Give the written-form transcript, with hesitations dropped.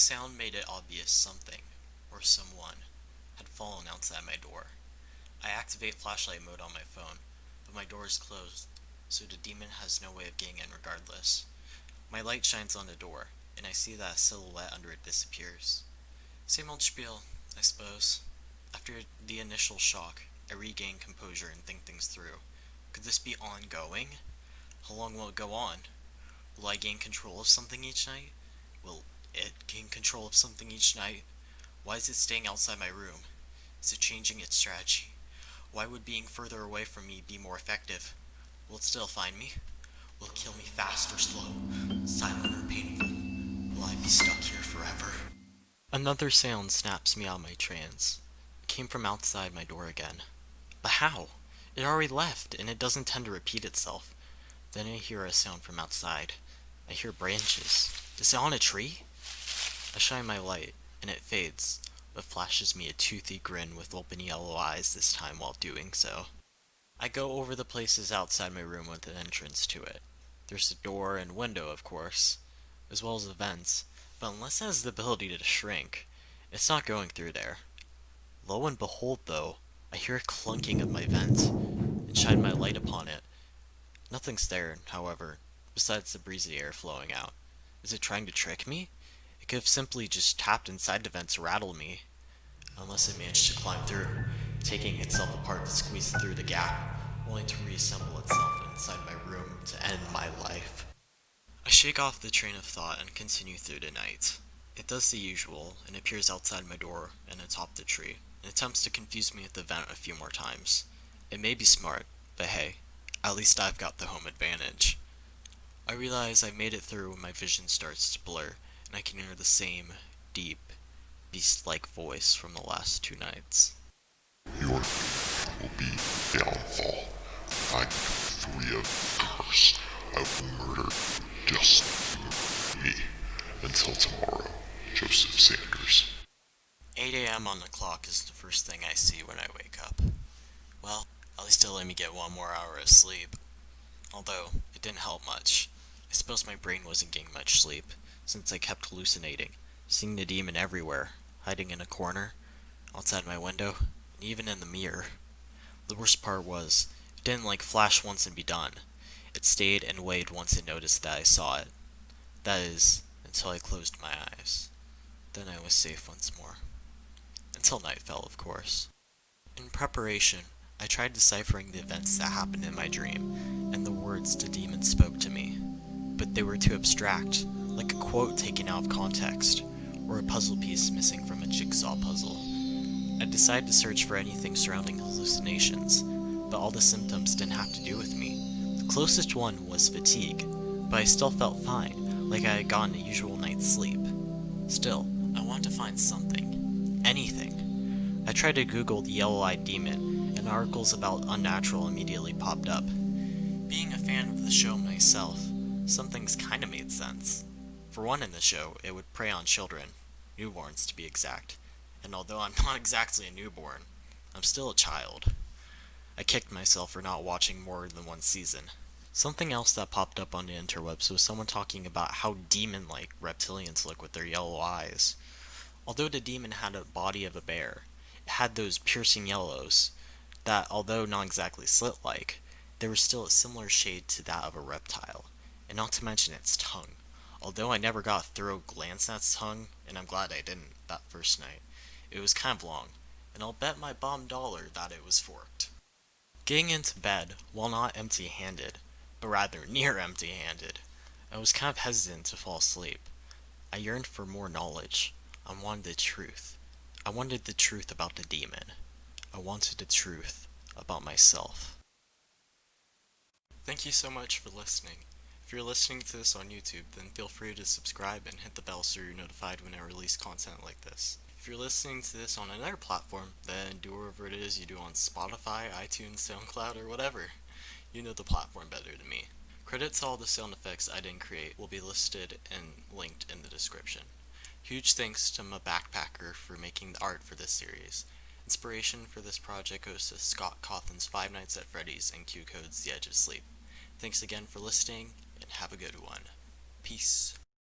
sound made it obvious something, or someone, had fallen outside my door. I activate flashlight mode on my phone, but my door is closed, so the demon has no way of getting in regardless. My light shines on the door, and I see that a silhouette under it disappears. Same old spiel, I suppose. After the initial shock, I regain composure and think things through. Could this be ongoing? How long will it go on? Will I gain control of something each night? Will it gain control of something each night? Why is it staying outside my room? Is it changing its strategy? Why would being further away from me be more effective? Will it still find me? Will it kill me fast or slow? Silent or painful? Will I be stuck here forever? Another sound snaps me out of my trance. It came from outside my door again. But how? It already left, and it doesn't tend to repeat itself. Then I hear a sound from outside. I hear branches. Is it on a tree? I shine my light, and it fades, but flashes me a toothy grin with open yellow eyes this time while doing so. I go over the places outside my room with an entrance to it. There's a door and window, of course, as well as the vents, but unless it has the ability to shrink, it's not going through there. Lo and behold, though, I hear a clunking of my vent, and shine my light upon it. Nothing's there, however, besides the breezy air flowing out. Is it trying to trick me? It could have simply just tapped inside the vent to rattle me. Unless it managed to climb through, taking itself apart to squeeze through the gap, only to reassemble itself inside my room to end my life. I shake off the train of thought and continue through the night. It does the usual, and appears outside my door and atop the tree, and attempts to confuse me with the vent a few more times. It may be smart, but hey, at least I've got the home advantage. I realize I've made it through when my vision starts to blur, and I can hear the same, deep, beast-like voice from the last 2 nights. Your will be downfall. I free of curse. I will murder just me. Until tomorrow, Joseph Sanders. 8 a.m. on the clock is the first thing I see when I wake up. Well, at least it'll let me get 1 more hour of sleep. Although, it didn't help much. I suppose my brain wasn't getting much sleep, since I kept hallucinating, seeing the demon everywhere, hiding in a corner, outside my window, and even in the mirror. The worst part was, it didn't flash once and be done. It stayed and waited once it noticed that I saw it. That is, until I closed my eyes. Then I was safe once more. Until night fell, of course. In preparation, I tried deciphering the events that happened in my dream, and the words the demon spoke to me. But they were too abstract, like a quote taken out of context, or a puzzle piece missing from a jigsaw puzzle. I decided to search for anything surrounding hallucinations, but all the symptoms didn't have to do with me. The closest one was fatigue, but I still felt fine, like I had gotten a usual night's sleep. Still, I wanted to find something. Anything. I tried to Google the yellow-eyed demon, and articles about Unnatural immediately popped up. Being a fan of the show myself, some things kinda made sense. For one, in the show, it would prey on children, newborns to be exact, and although I'm not exactly a newborn, I'm still a child. I kicked myself for not watching more than 1 season. Something else that popped up on the interwebs was someone talking about how demon-like reptilians look with their yellow eyes. Although the demon had a body of a bear, it had those piercing yellows that, although not exactly slit-like, they were still a similar shade to that of a reptile, and not to mention its tongue. Although I never got a thorough glance at its tongue, and I'm glad I didn't that first night, it was kind of long, and I'll bet my bottom dollar that it was forked. Getting into bed, while not empty-handed, but rather near empty-handed, I was kind of hesitant to fall asleep. I yearned for more knowledge. I wanted the truth. I wanted the truth about the demon. I wanted the truth about myself. Thank you so much for listening. If you're listening to this on YouTube, then feel free to subscribe and hit the bell so you're notified when I release content like this. If you're listening to this on another platform, then do whatever it is you do on Spotify, iTunes, SoundCloud, or whatever. You know the platform better than me. Credits to all the sound effects I didn't create will be listed and linked in the description. Huge thanks to my backpacker for making the art for this series. Inspiration for this project goes to Scott Cawthon's Five Nights at Freddy's and Q Code's The Edge of Sleep. Thanks again for listening, and have a good one. Peace.